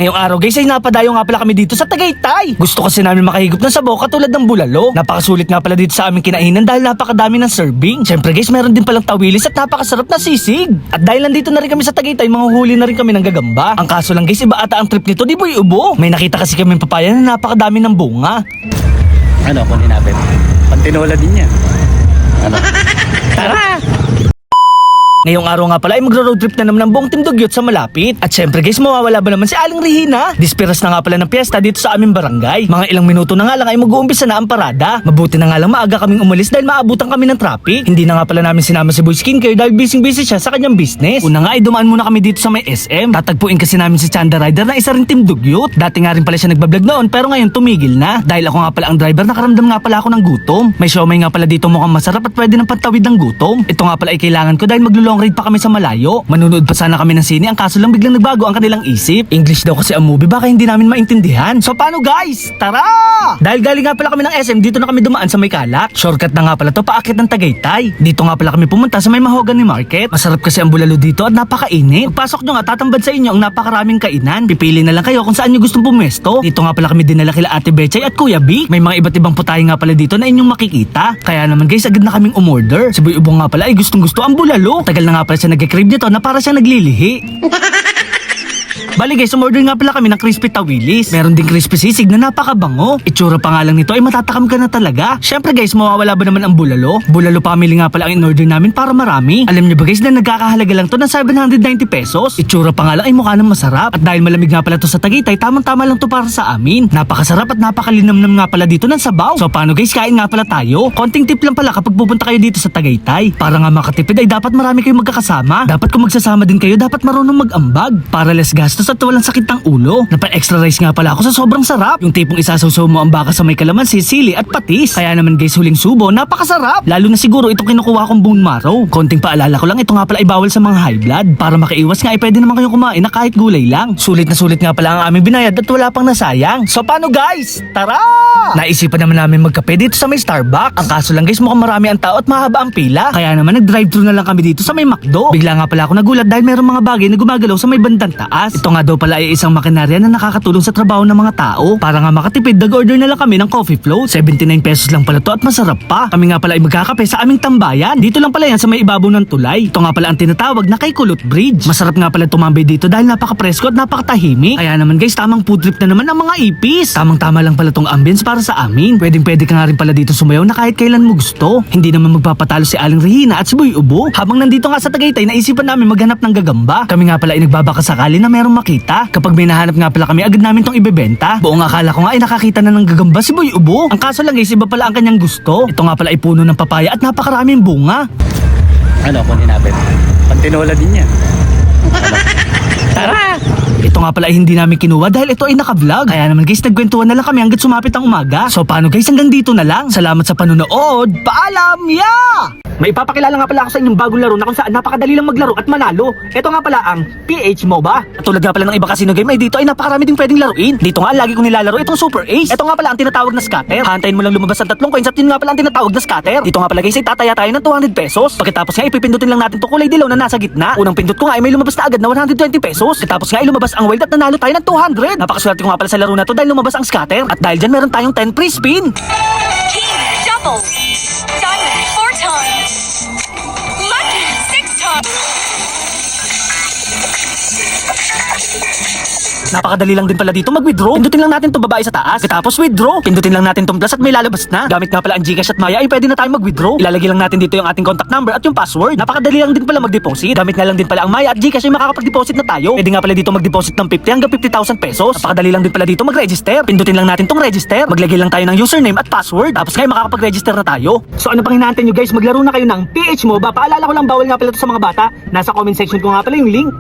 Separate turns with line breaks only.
Ngayong araw guys ay napadayo nga pala kami dito sa Tagaytay. Gusto kasi namin makahigop ng sabaw katulad ng bulalo. Napakasulit nga pala dito sa aming kinainan dahil napakadami ng serving. Siyempre guys meron din palang tawilis at napakasarap na sisig. At dahil nandito na rin kami sa Tagaytay, manguhuli na rin kami ng gagamba. Ang kaso lang guys, iba ata ang trip nito, di boy ubo. May nakita kasi kami papaya na napakadami ng bunga.
Ano, kunin natin. Pantinola din yan. Ano?
Tara! Ngayong araw nga pala ay magro-road trip na naman ng buong Team Dugyot sa malapit. At syempre guys, mawawala ba naman si Aling Regina? Disperas na nga pala ng piyesta dito sa aming barangay. Mga ilang minuto na nga lang ay mag-uumpisa na ang parada. Mabuti na nga lang maaga kaming umalis dahil maabutan kami ng traffic. Hindi na nga pala namin sinama si Boy Skincare dahil busy siya sa kanyang business. Una nga ay dumaan muna kami dito sa may SM. Tatagpuin kasi namin si Chanda Rider na isa rin Team Dugyot. Dati nga rin pala siya nagbablog noon pero ngayon tumigil na. Dahil ako nga pala ang driver, nakaramdam nga pala ako ng gutom. May siomay nga pala dito mukhang masarap at pwede ng pantawid ng gutom. Ito nga pala ay kailangan ko dahil maglo-long ride pa kami sa malayo. Manunood pa sana kami ng sine, ang kaso lang biglang nagbago ang kanilang isip. English daw kasi ang movie, baka hindi namin maintindihan. So paano guys? Tara! Dahil galing nga pala kami ng SM, dito na kami dumaan sa may Kalak. Shortcut na nga pala to paakit ng Tagaytay. Dito nga pala kami pumunta sa may Mahogany Market. Masarap kasi ang bulalo dito at napakainit. Pagpasok nyo nga, tatambad sa inyo ang napakaraming kainan. Pipili na lang kayo kung saan nyo gustong pumwesto. Dito nga pala kami dinala kila Ate Bechay at Kuya Vic. May mga iba't ibang putahe nga pala dito na inyong makikita. Kaya naman guys, agad na kaming umorder. Si Boy Ubong nga pala ay gustong gusto ang bulalo. Tagal na nga pala siya nag-crave nito na para siyang naglilihi. Bali guys, umorder nga pala kami ng crispy tawilis. Meron din crispy sisig na napakabango. Itsura pa nga lang nito ay matatakam ka na talaga. Syempre guys, mawawala ba naman ang bulalo? Bulalo family nga pala ang in-order namin para marami. Alam niyo ba guys na nagkakahalaga lang to ng 790 pesos? Itsura pa nga lang ay mukha nang masarap. At dahil malamig nga pala to sa Tagaytay, tamang-tama lang to para sa amin. Napakasarap at napakalinamnam nga pala dito ng sabaw. So paano guys, kain nga pala tayo. Konting tip lang pala kapag pupunta kayo dito sa Tagaytay. Para nga makatipid ay dapat marami kayong magkakasama. Dapat kung magsasama din kayo, dapat marunong mag-ambag. Para less gastos at walang sakit ng ulo. Napa-extra rice nga pala ako sa sobrang sarap. Yung tipong isasawsaw mo ang baka sa may kalamansi, sili at patis. Kaya naman guys, huling subo, napakasarap. Lalo na siguro itong kinukuha kong bone marrow. Konting paalala ko lang, ito nga pala ay bawal sa mga high blood. Para makaiwas nga ay pwede naman kayong kumain na kahit gulay lang. Sulit na sulit nga pala ang aming binayad at wala pang nasayang. So paano guys? Tara! Naisipan naman namin magkape dito sa may Starbucks. Ang kaso lang guys, mukhang marami ang tao at mahaba ang pila. Kaya naman nag-drive-thru na lang kami dito sa may McDo. Bigla nga pala ako nagulat dahil merong mga bagay na gumagalaw sa may bandang taas. Ito nga daw pala ay isang makinarya na nakakatulong sa trabaho ng mga tao. Para nga makatipid, nag-order na lang kami ng coffee float. 79 pesos lang pala to at masarap pa. Kami nga pala ay magkakape sa aming tambayan. Dito lang pala yan sa may ibabaw ng tulay. Ito nga pala ang tinatawag na kay Kulot Bridge. Masarap nga pala tumambay dito dahil napaka-presko at napakatahimik. Kaya naman guys, tamang food trip na naman ang mga ipis. Tamang-tama lang pala tong ambience para sa amin. Pwedeng-pwede ka nga rin pala dito sumayaw na kahit kailan mo gusto. Hindi naman magpapatalo si Aling Regina at si Boy Ubo. Habang nandito nga sa Tagaytay, naisipan namin maghanap ng gagamba. Kami nga pala ay nagbabaka sakali na merong makita. Kapag may nahanap nga pala kami, agad namin tong ibebenta. Buong akala ko nga ay nakakita na ng gagamba si Boy Ubo. Ang kaso lang guys, iba pala ang kanyang gusto. Ito nga pala ay puno ng papaya at napakaraming bunga.
Ano, kunin natin. Pantinola din yan. Ano?
Tara! Ito nga pala ay hindi namin kinuha dahil ito ay naka-vlog. Kaya naman guys, nagkwentuhan na lang kami hanggat sumapit ang umaga. So paano guys, hanggang dito na lang. Salamat sa panonood. Paalam! Yeah! May ipapakilala nga pala ako sa inyong bagong laro na kung saan napakadali lang maglaro at manalo. Ito nga pala ang PH MOBA. At tulad nga pala ng iba casino game ay dito ay napakarami ding pwedeng laruin. Dito nga lagi kong nilalaro itong Super Ace. Ito nga pala ang tinatawag na scatter. Hantayin mo lang lumabas ang 3 coins at yun nga pala ang tinatawag na scatter. Dito nga pala guys ay tataya tayo ng 200 pesos. Pagkatapos nga ipipindutin lang natin 'tong kulay dilaw na nasa gitna. Unang pindot ko nga ay may lumabas na agad na 120 pesos. Pagkatapos nga ay lumabas ang wild at nanalo tayo ng 200. Napakaswerte ko nga pala sa laro na to dahil lumabas ang scatter. At dahil dyan meron tayong 10 free spin.
King double. Diamond 4 times. Lucky 6 times.
Napakadali lang din pala dito mag-withdraw. Pindutin lang natin 'tong babae sa taas. Tapos withdraw. Pindutin lang natin 'tong plus at may lalabas na. Gamit nga pala ang GCash at Maya ay pwede na tayong mag-withdraw. Ilalagay lang natin dito yung ating contact number at yung password. Napakadali lang din pala mag-deposit. Gamit nga lang din pala ang Maya at GCash ay makakapag-deposit na tayo. Pwede nga pala dito mag-deposit ng 50 hanggang 50,000 pesos. Napakadali lang din pala dito mag-register. Pindutin lang natin 'tong register. Maglagay lang tayo ng username at password. Tapos ngayon makakapag-register na tayo. So ano pang hinahantay nyo guys? Maglaro na kayo ng PH MOBA. Paalala ko lang, bawal nga pala to sa mga bata. Nasa comment section ko nga pala yung link.